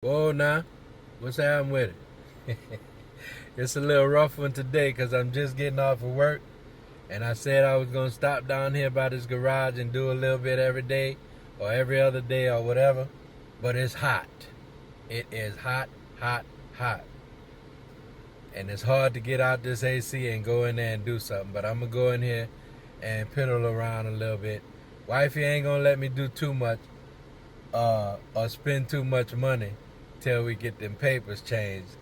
Whoa, now, what's happening with it? It's a little rough one today because I'm just getting off of work, and I said I was gonna stop down here by this garage and do a little bit every day, or every other day, or whatever. But it's hot. It is hot, hot, hot, and it's hard to get out this AC and go in there and do something. But I'm gonna go in here and piddle around a little bit. Wifey ain't gonna let me do too much, or spend too much money till we get them papers changed.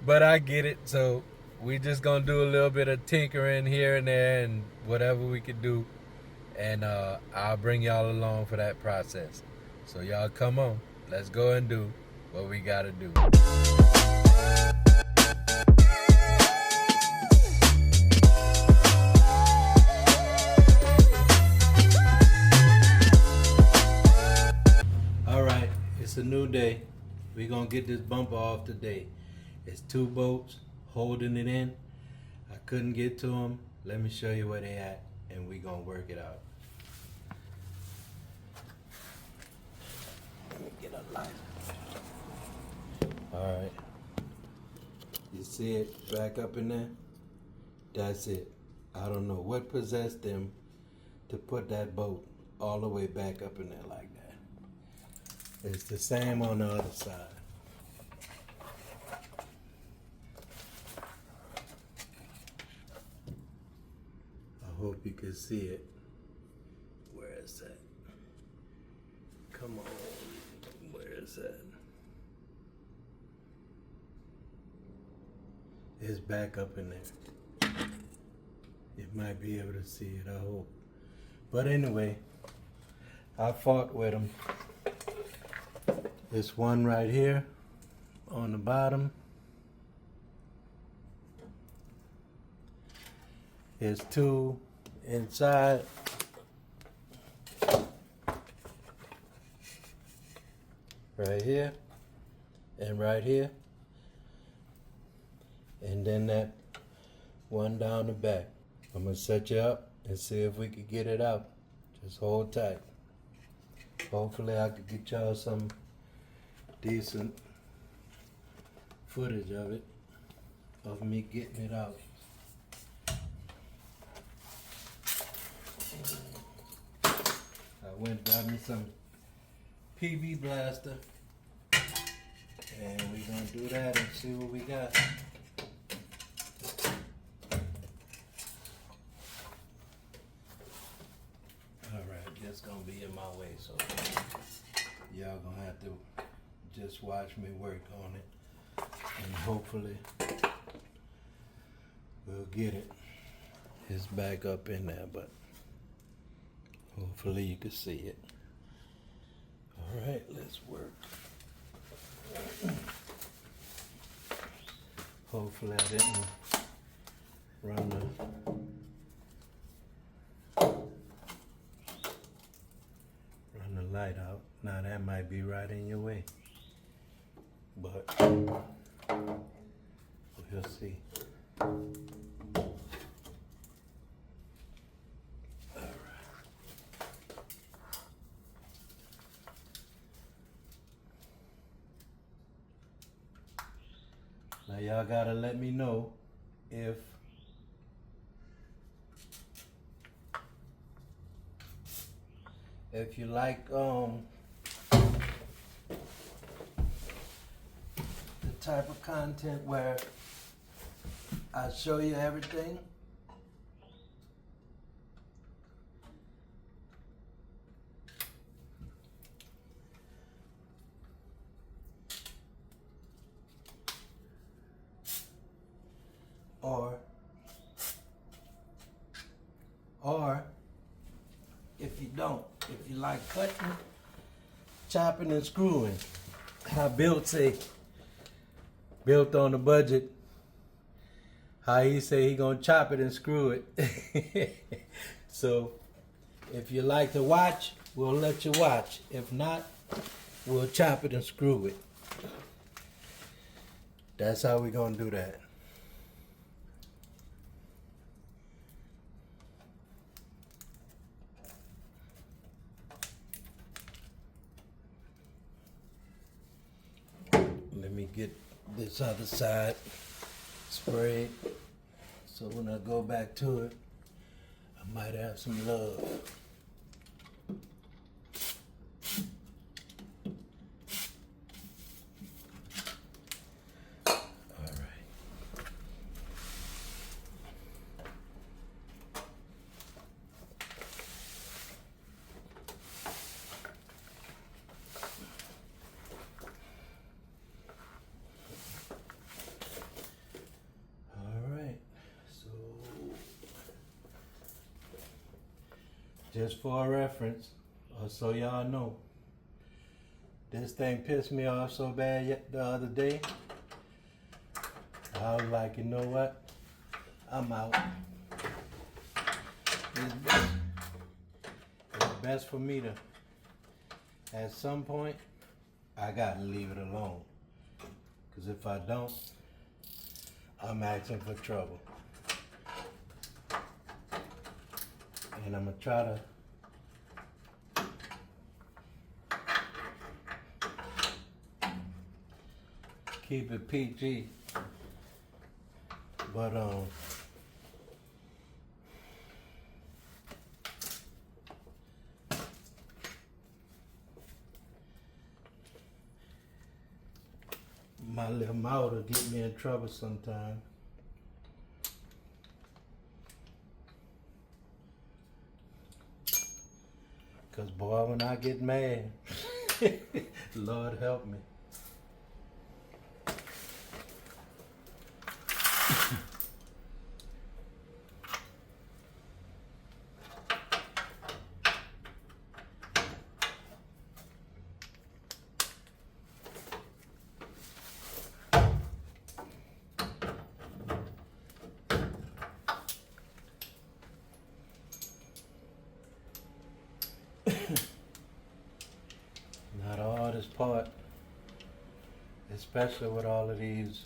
But I get it, so we just gonna do a little bit of tinkering here and there and whatever we could do, and I'll bring y'all along for that process. So y'all come on, let's go and do what we gotta do. Alright, it's a new day. We're gonna get this bumper off today. It's two bolts holding it in. I couldn't get to them. Let me show you where they at, and we gonna work it out. Let me get a light. Alright. You see it back up in there? That's it. I don't know what possessed them to put that bolt all the way back up in there like that. It's the same on the other side. I hope you can see it. Where is that? Come on. Where is that? It's back up in there. You might be able to see it, I hope. But anyway, I fought with them. This one right here on the bottom. There's two inside. Right here and right here. And then that one down the back. I'm gonna set you up and see if we can get it out. Just hold tight. Hopefully I could get y'all some decent footage of it, of me getting it out. I went and got me some PB blaster, and we're gonna do that and see what we got. Alright, that's gonna be in my way, so y'all gonna have to just watch me work on it, and hopefully we'll get it. It's back up in there, but hopefully you can see it. Alright, let's work. Hopefully I didn't run the light out. Now that might be right in your way, but we'll see. Now y'all gotta let me know if you like the type of content where I show you everything. Or if you don't, if you like cutting, chopping and screwing, how Bill say, built on the budget, how he say he gonna chop it and screw it. So if you like to watch, we'll let you watch. If not, we'll chop it and screw it. That's how we gonna do that. me get this other side sprayed so when I go back to it, I might have some love. Just for a reference, or so y'all know, this thing pissed me off so bad the other day. I was like, you know what? I'm out. It's best for me to, at some point, I gotta leave it alone. Because if I don't, I'm asking for trouble. And I'm gonna try to keep it PG, but my little mouth will get me in trouble sometimes. Cause boy, when I get mad, Lord help me. Not the hardest part, especially with all of these.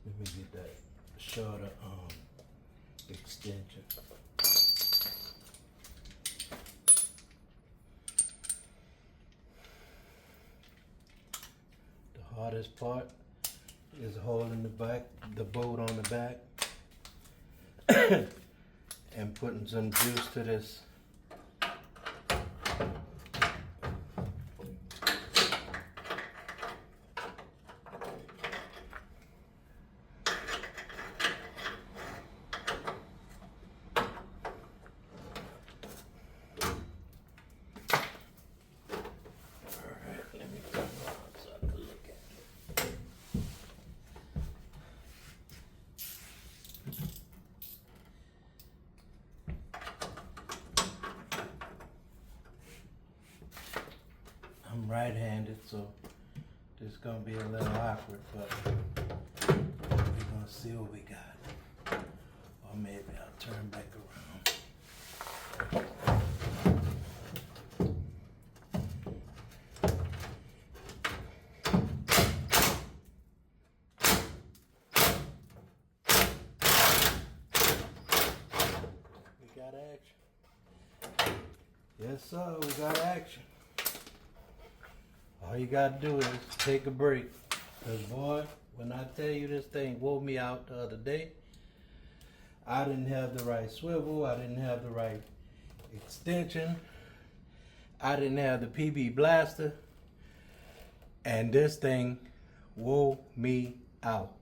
Let me get that shorter extension. The hardest part is holding the bolt on the back and putting some juice to this. I'm right-handed, so this is gonna be a little awkward, but we're gonna see what we got. Or maybe I'll turn back around. We got action. Yes, sir, we got action. All you gotta do is take a break. Cause boy, when I tell you this thing wore me out the other day, I didn't have the right swivel, I didn't have the right extension, I didn't have the PB blaster, and this thing wore me out.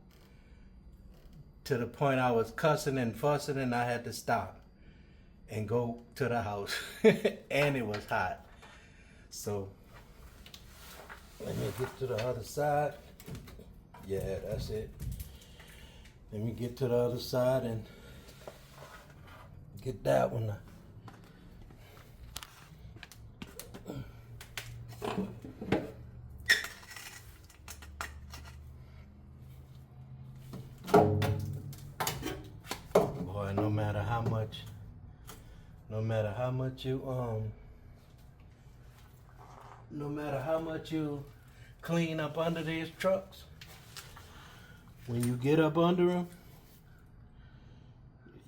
To the point I was cussing and fussing and I had to stop and go to the house. And it was hot. So let me get to the other side. Yeah, that's it. Let me get to the other side and get that one. Boy, no matter how much you clean up under these trucks, when you get up under them,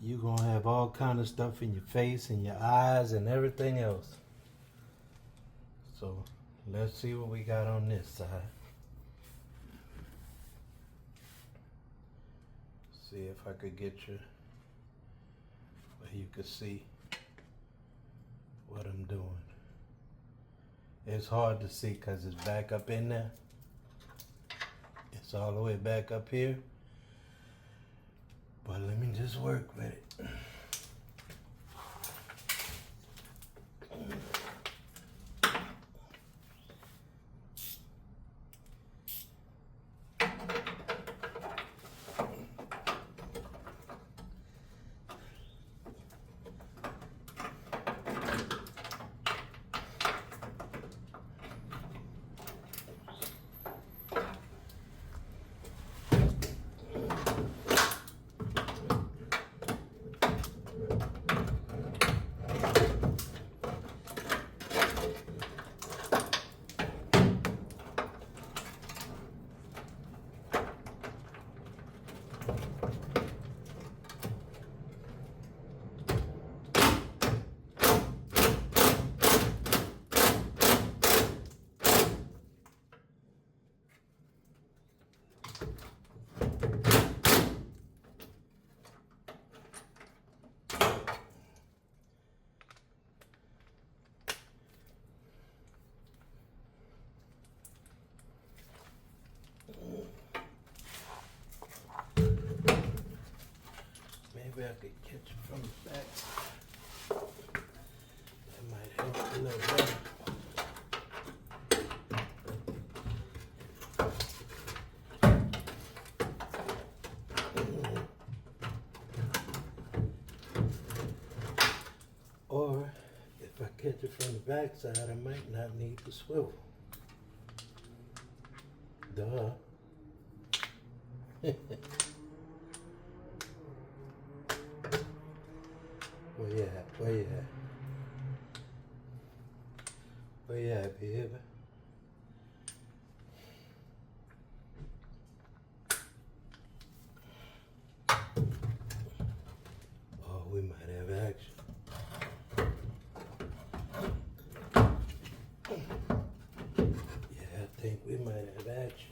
you're gonna have all kind of stuff in your face and your eyes and everything else. So let's see what we got on this side. See if I could get you where you could see what I'm doing. It's hard to see because it's back up in there. It's all the way back up here. But let me just work with it. Maybe I could catch it from the back. That might help a little better. Or if I catch it from the back side, I might not need the swivel. Duh. Where you at? Where you at? Where you at, baby? Oh, we might have action. Yeah, I think we might have action.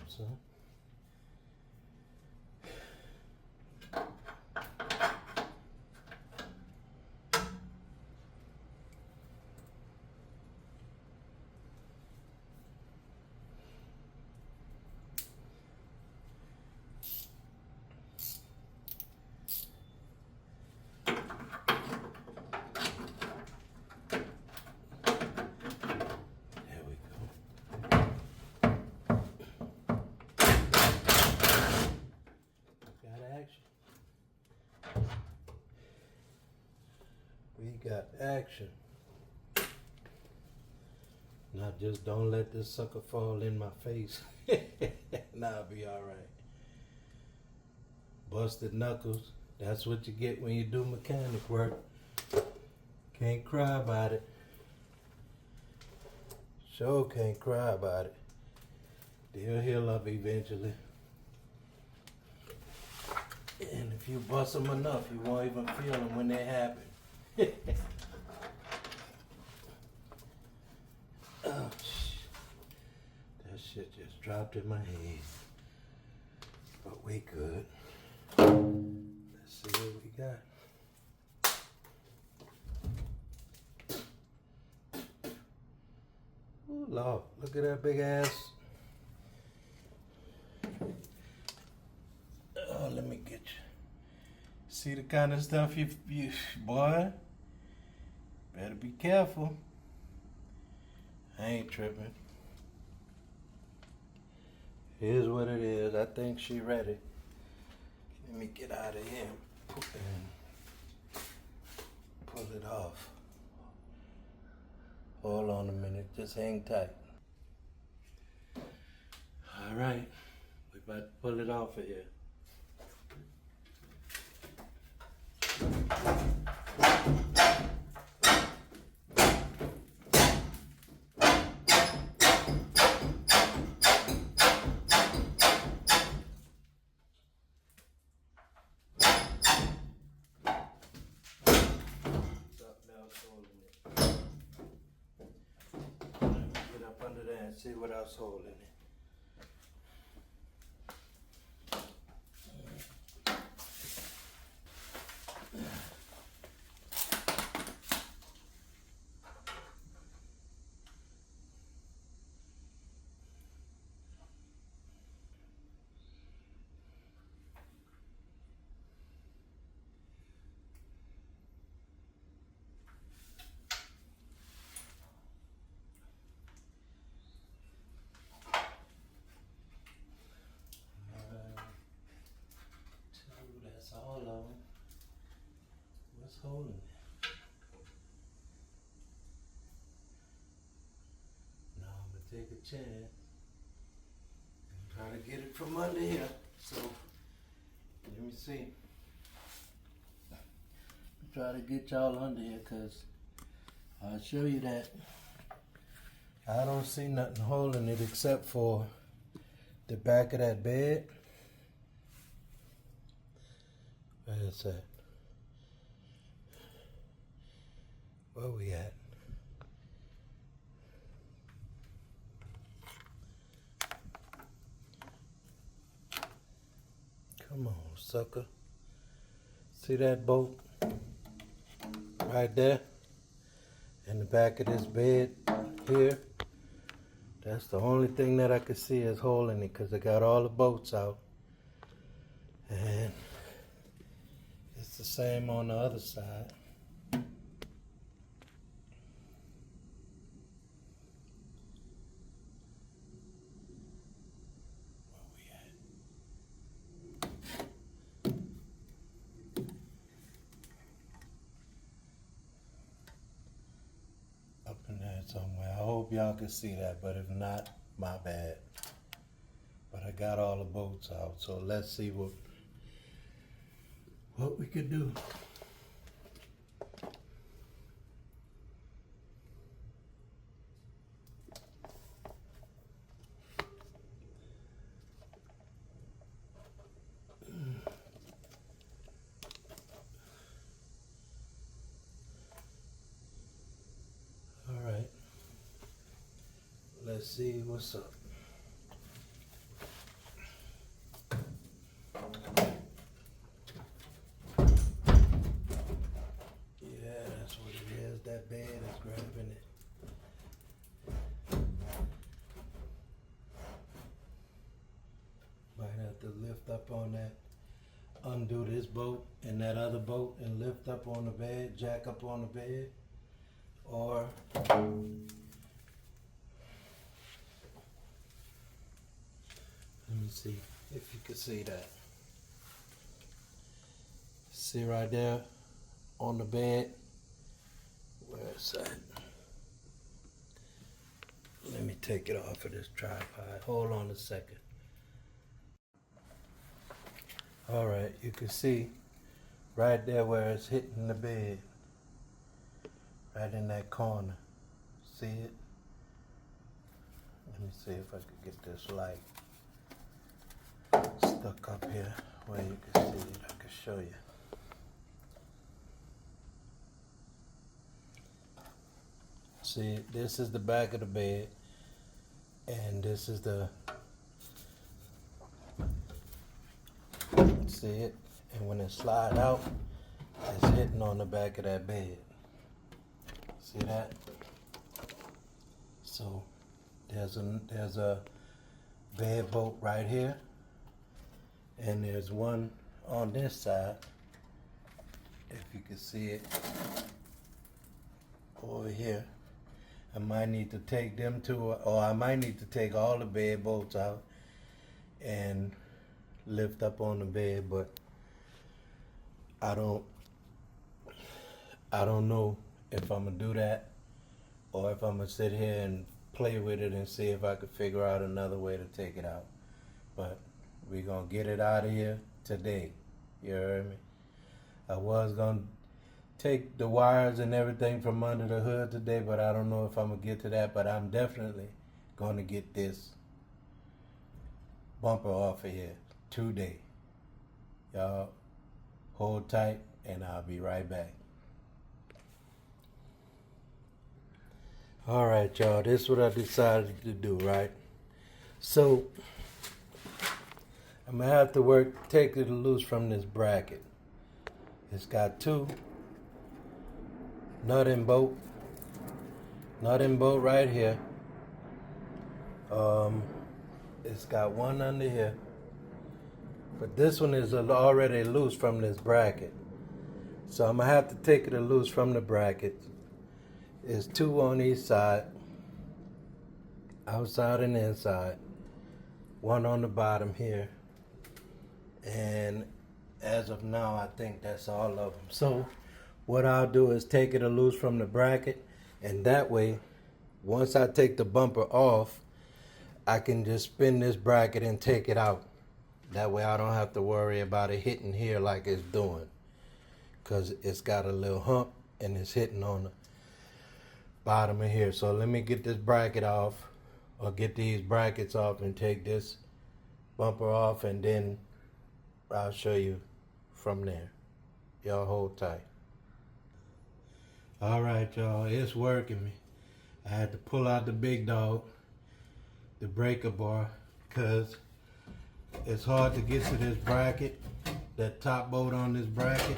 So we got action. Now just don't let this sucker fall in my face. Nah, I'll be alright. Busted knuckles. That's what you get when you do mechanic work. Can't cry about it. Sure can't cry about it. They'll heal up eventually. And if you bust them enough, you won't even feel them when they happen. Oh, that shit just dropped in my head. But we good. Let's see what we got. Oh Lord, look at that big ass. Oh, let me get you. See the kind of stuff you boy, better be careful. I ain't tripping. Here's what it is. I think she ready. Let me get out of here and pull it off. Hold on a minute. Just hang tight. All right. We're about to pull it off of here. Let's see what else holding it. That's all of them. What's holding it? Now I'm gonna take a chance and try to get it from under here. So let me see. Try to get y'all under here, cause I'll show you that I don't see nothing holding it except for the back of that bed. Where's that? Where we at? Come on, sucker. See that bolt right there in the back of this bed here? That's the only thing that I could see is holding it, because I got all the bolts out. And it's the same on the other side. Up in there somewhere. I hope y'all can see that, but if not, my bad. But I got all the bolts out, so let's see what we could do. All right. Let's see what's up. That bed is grabbing it. Might have to lift up on that, undo this bolt and that other bolt and lift up on the bed, jack up on the bed, or let me see if you can see that. See right there on the bed? Where's that? Let me take it off of this tripod. Hold on a second. All right, you can see right there where it's hitting the bed. Right in that corner. See it? Let me see if I could get this light stuck up here where you can see it. I can show you. See, this is the back of the bed, and this is the, see it? And when it slides out, it's hitting on the back of that bed. See that? So there's a bed bolt right here, and there's one on this side, if you can see it, over here. I might need to take them two, or I might need to take all the bed bolts out and lift up on the bed, but I don't know if I'm gonna do that or if I'm gonna sit here and play with it and see if I could figure out another way to take it out. But we're gonna get it out of here today. You heard me? I was gonna take the wires and everything from under the hood today, but I don't know if I'm gonna get to that. But I'm definitely gonna get this bumper off of here today. Y'all hold tight and I'll be right back. All right, y'all, this is what I decided to do, right? So, I'm gonna have to take it loose from this bracket. It's got two nut and bolt right here. It's got one under here, but this one is already loose from this bracket. So I'm gonna have to take it loose from the bracket. There's two on each side, outside and inside. One on the bottom here. And as of now, I think that's all of them. So what I'll do is take it loose from the bracket, and that way, once I take the bumper off, I can just spin this bracket and take it out. That way I don't have to worry about it hitting here like it's doing, because it's got a little hump and it's hitting on the bottom of here. So let me get this bracket off, or get these brackets off, and take this bumper off, and then I'll show you from there. Y'all hold tight. All right, y'all, it's working me. I had to pull out the big dog, the breaker bar, because it's hard to get to this bracket, that top bolt on this bracket.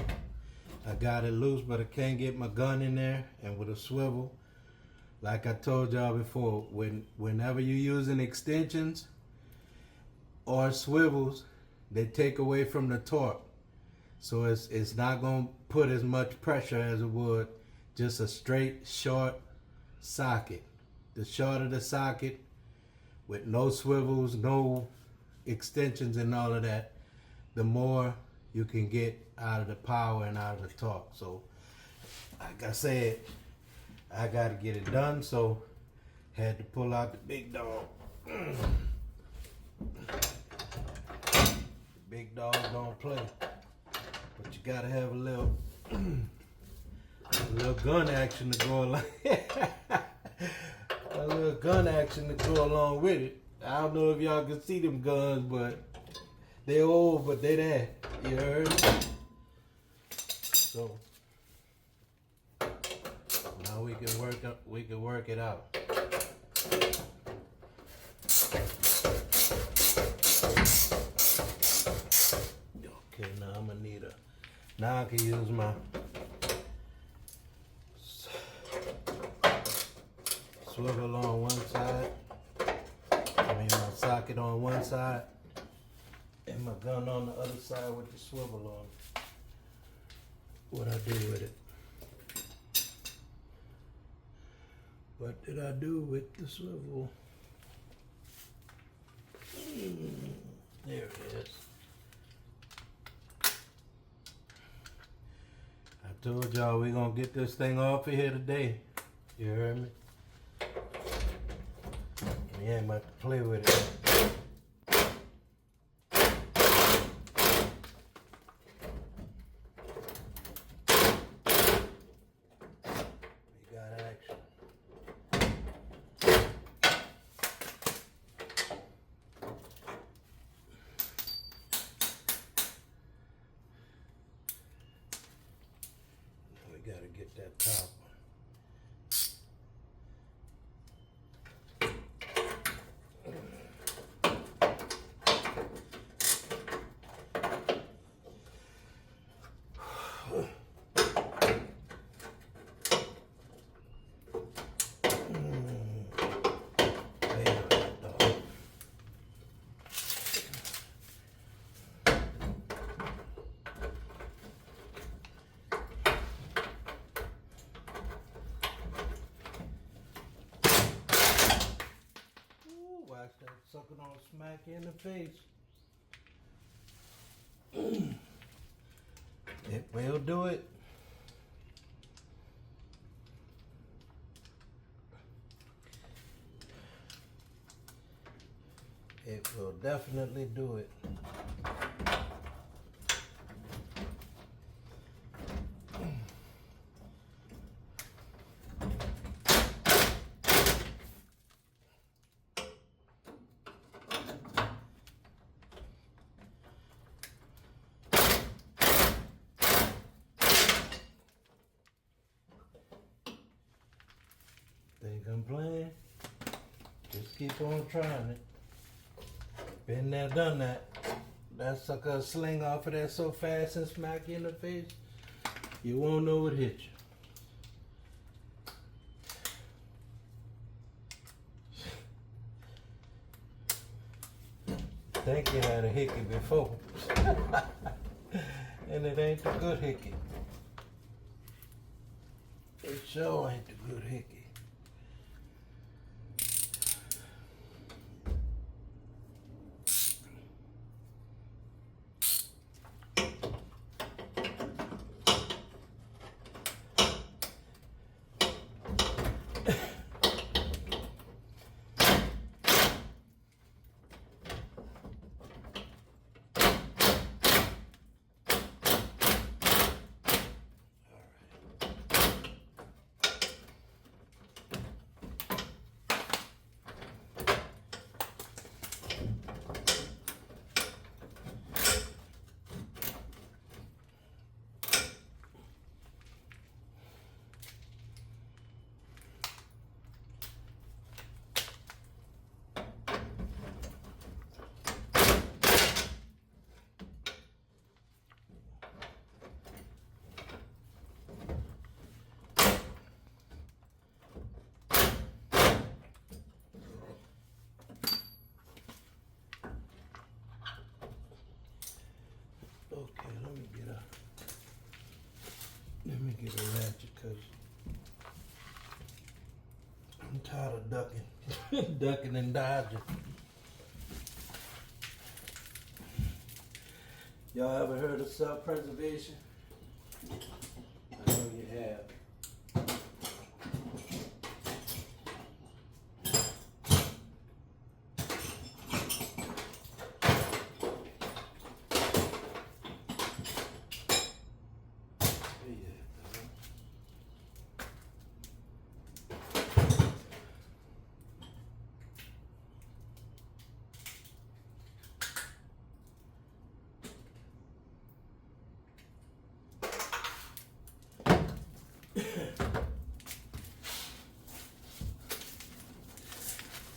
I got it loose, but I can't get my gun in there. And with a swivel, like I told y'all before, whenever you're using extensions or swivels, they take away from the torque. So it's not gonna put as much pressure as it would just a straight short socket. The shorter the socket, with no swivels, no extensions and all of that, the more you can get out of the power and out of the torque. So like I said, I gotta get it done, so had to pull out the big dog. Big dogs don't play, but you gotta have a little gun action to go along. A little gun action to go along with it. I don't know if y'all can see them guns, but they're old, but they there. You heard? So now we can work it out. Okay, now I'm gonna need now I can use my swivel on one side, my socket on one side, and my gun on the other side with the swivel on. What I do with it? What did I do with the swivel? There it is. I told y'all we gonna get this thing off of here today. You heard me? We ain't about to play with it. We got action. Now we gotta get that top. Watch that sucker don't smack you in the face. It will do it. It will definitely do it. Think complain. Just keep on trying it. Been there, done that. That sucker sling off of that so fast and smack you in the face, you won't know it hit you. Think you had a hickey before. And it ain't the good hickey. It sure ain't the good hickey. Okay, let me get a ratchet, cause I'm tired of ducking, ducking and dodging. Y'all ever heard of self-preservation? I know you have.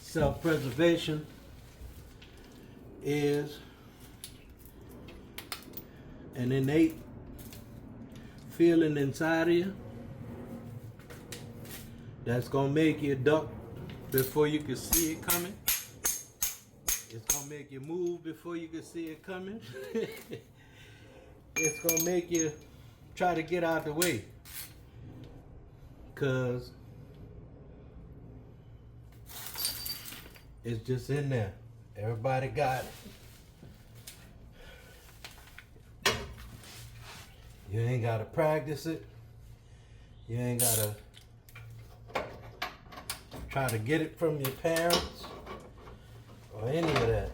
Self-preservation is an innate feeling inside of you that's gonna make you duck before you can see it coming. It's gonna make you move before you can see it coming. It's gonna make you try to get out the way, cause it's just in there. Everybody got it. You ain't gotta practice it. You ain't gotta try to get it from your parents or any of that.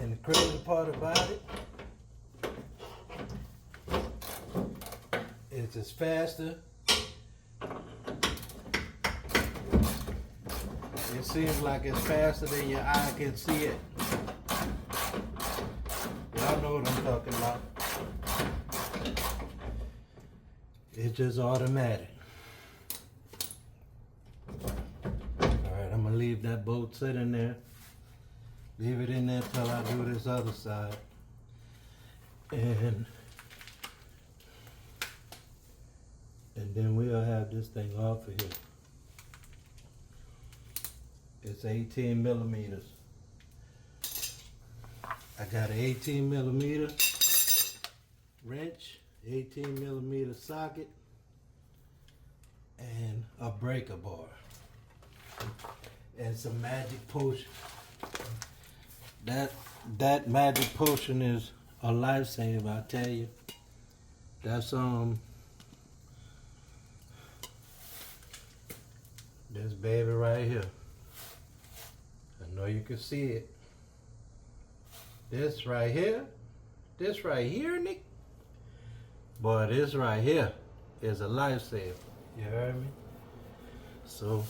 And the crazy part about it, it's faster. It seems like it's faster than your eye can see it. Y'all know what I'm talking about. It's just automatic. Alright, I'm gonna leave that bolt sitting there. Leave it in there till I do this other side. And then we'll have this thing off of here. It's 18 millimeters. I got an 18 millimeter wrench, 18 millimeter socket, and a breaker bar. And some magic potion. That magic potion is a lifesaver, I tell you. That's this baby right here. I know you can see it. This right here, Nick. Boy, this right here is a lifesaver. You heard me? So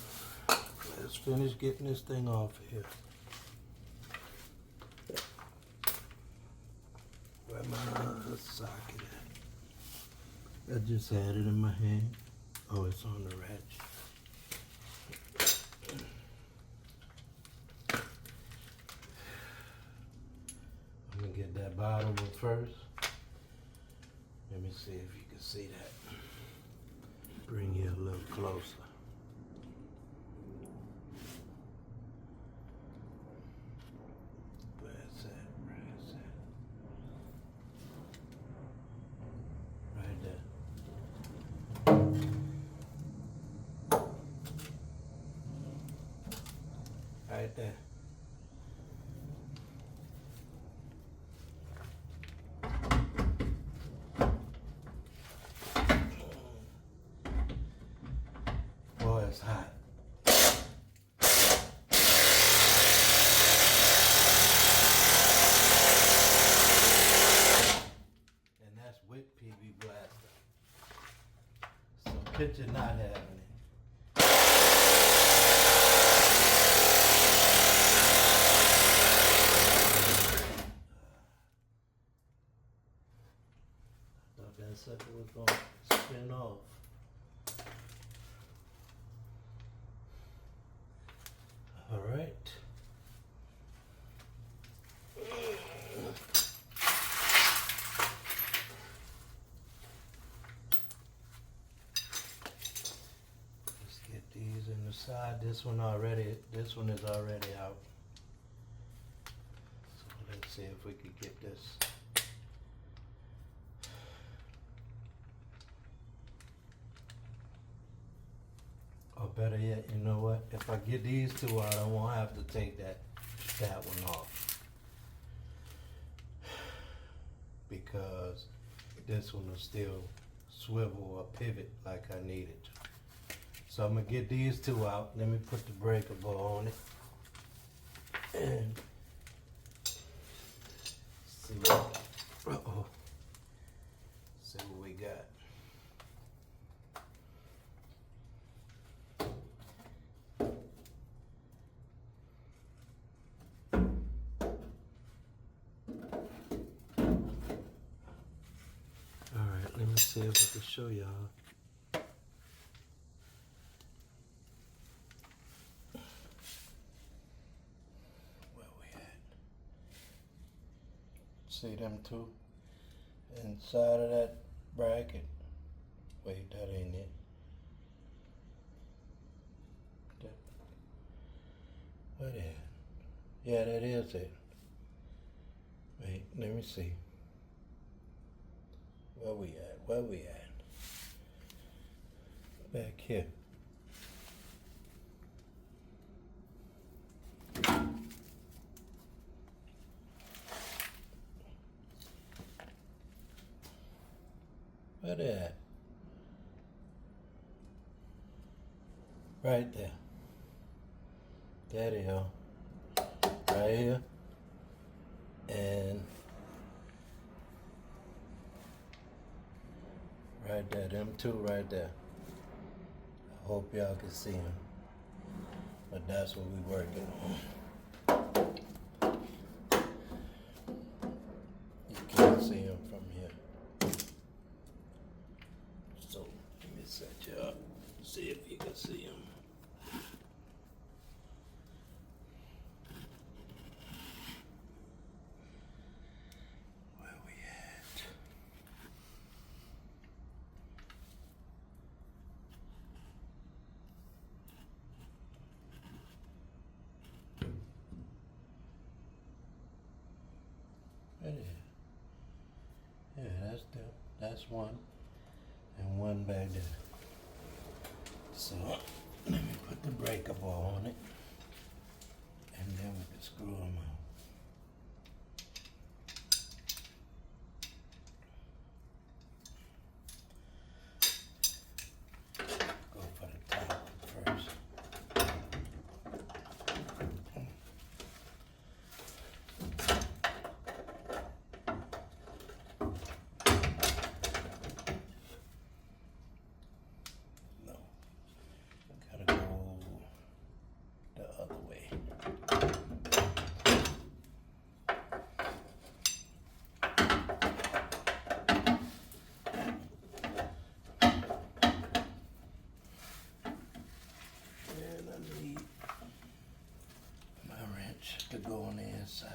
let's finish getting this thing off of here. Where my the socket at? I just had it in my hand. Oh, it's on the ratchet. I'm gonna get that bottom one first. Let me see if you can see that. Bring you a little closer. Where's that? Where's that? Right there. Right there. Boy, it's hot. And that's with PB Blaster. So picture not having it. Thought that sucker was gonna spin off. All right. Let's get these in the side. This one is already out. So let's see if we could get this. Or better yet, you know what? If I get these two out, I won't have to take that one off. Because this one will still swivel or pivot like I need it to. So I'm gonna get these two out. Let me put the breakable on it. And see what, see what we got. Let me see if I can show y'all. Where we at? See them two? Inside of that bracket. Wait, that ain't it. What is it? Yeah, that is it. Wait, let me see. Where we at? Where we at? Back here. Where they at? Right there. There they are. Right here. And right there, them two right there. I hope y'all can see them. But that's what we're working on. You can't see them from here. So let me set you up, see if you can see them. Yeah, that's one, and one back there. So let me put the breakable on it, and then we can screw them out. Go for the top one first. to go on the inside.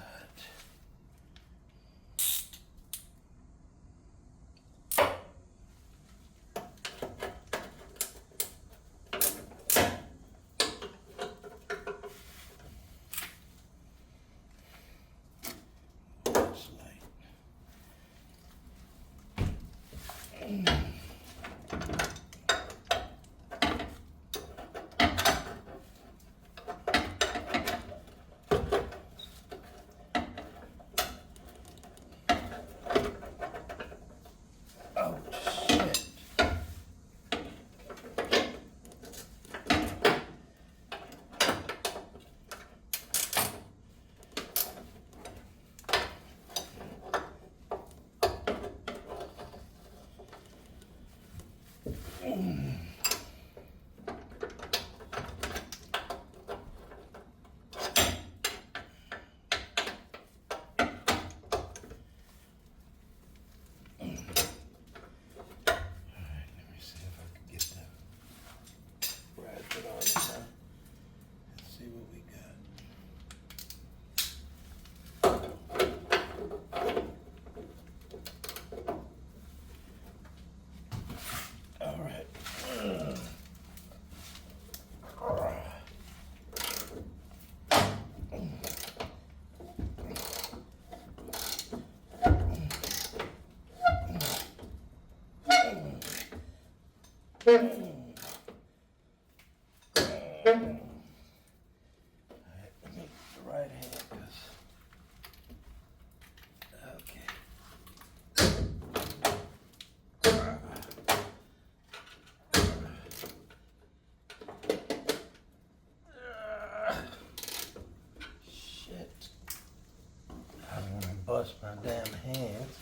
Bust my damn hands.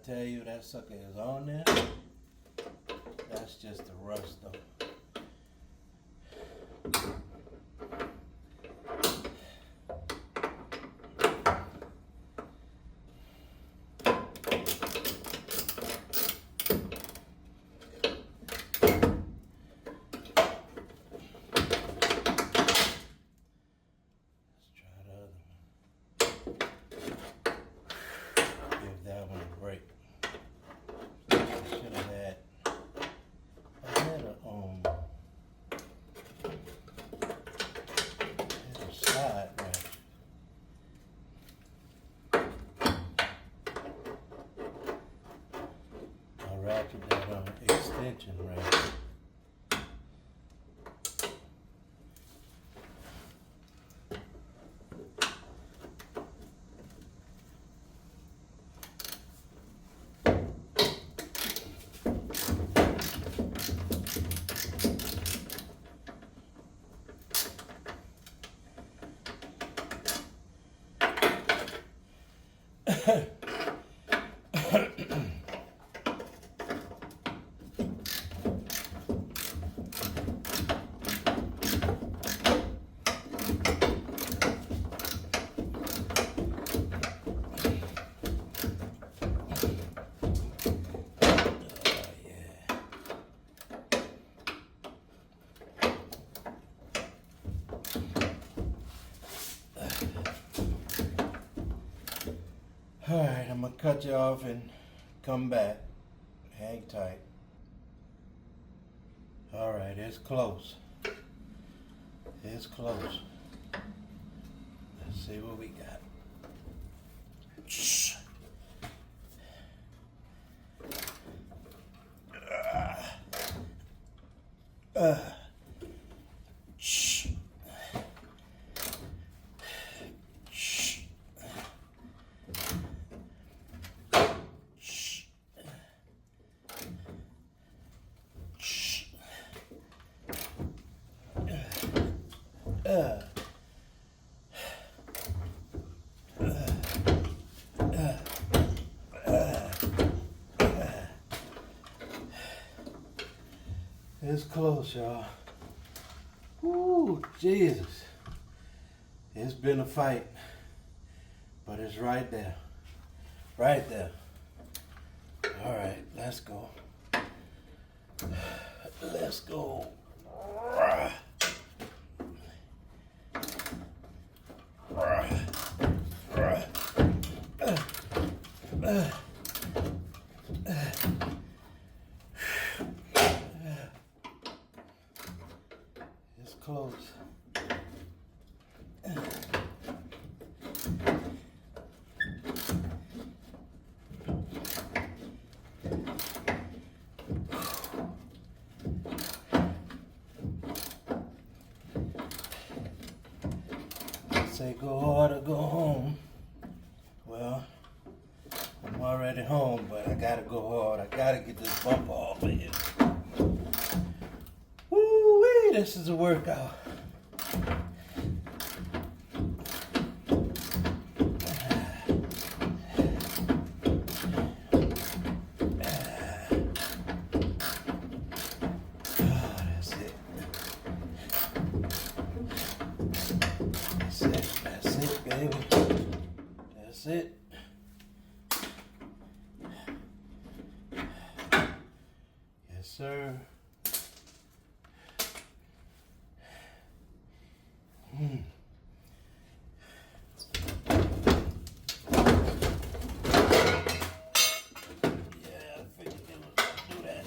Tell you that sucker is on there. That's just the rust though. Let's try the other one. Give that one a break. Ratchet that extension ratchet. Alright, I'm going to cut you off and come back. Hang tight. Alright, it's close. It's close. Let's see what we got. It's close, y'all. Ooh, Jesus. It's been a fight, but it's right there. Right there. All right, let's go. Let's go. It's close. Say go hard or go home. Well, I'm already home, but I gotta go hard. I gotta get this bump off of here. Woo-wee, this is a workout. That's it, baby. That's it. Yes, sir. Yeah, I figured they was gonna do that.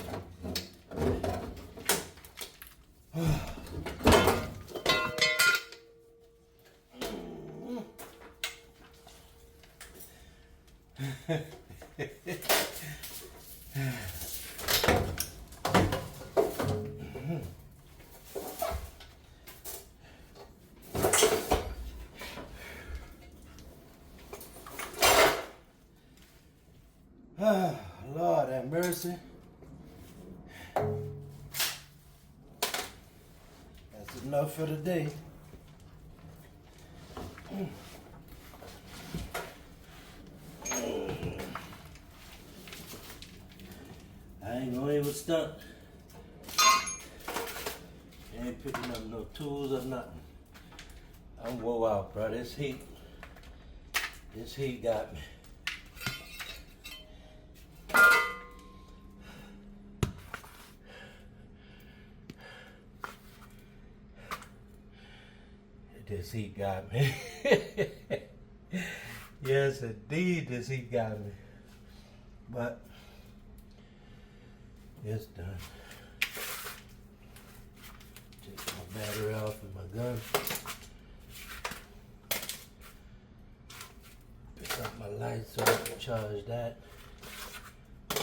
Lord have mercy. That's enough for today. I ain't gonna even stunt. Ain't picking up no tools or nothing. I'm wore out, bro. This heat got me. This heat got me. Yes, indeed, this heat got me. But it's done. Take my battery off of my gun. Pick up my light so I can charge that.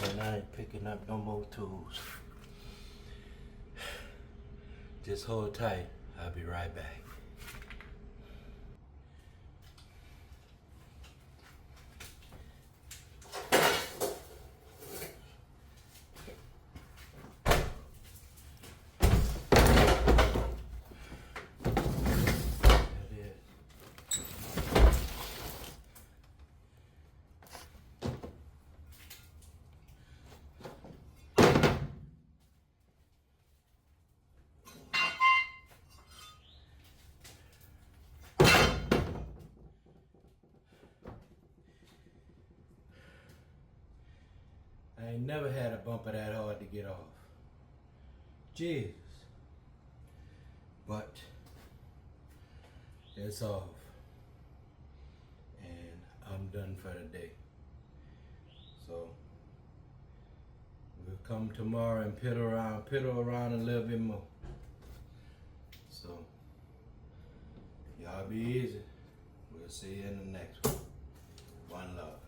And I ain't picking up no more tools. Just hold tight. I'll be right back. I ain't never had a bumper that hard to get off. Jesus. But it's off. And I'm done for the day. So we'll come tomorrow and piddle around a little bit more. So y'all be easy. We'll see you in the next one. One love.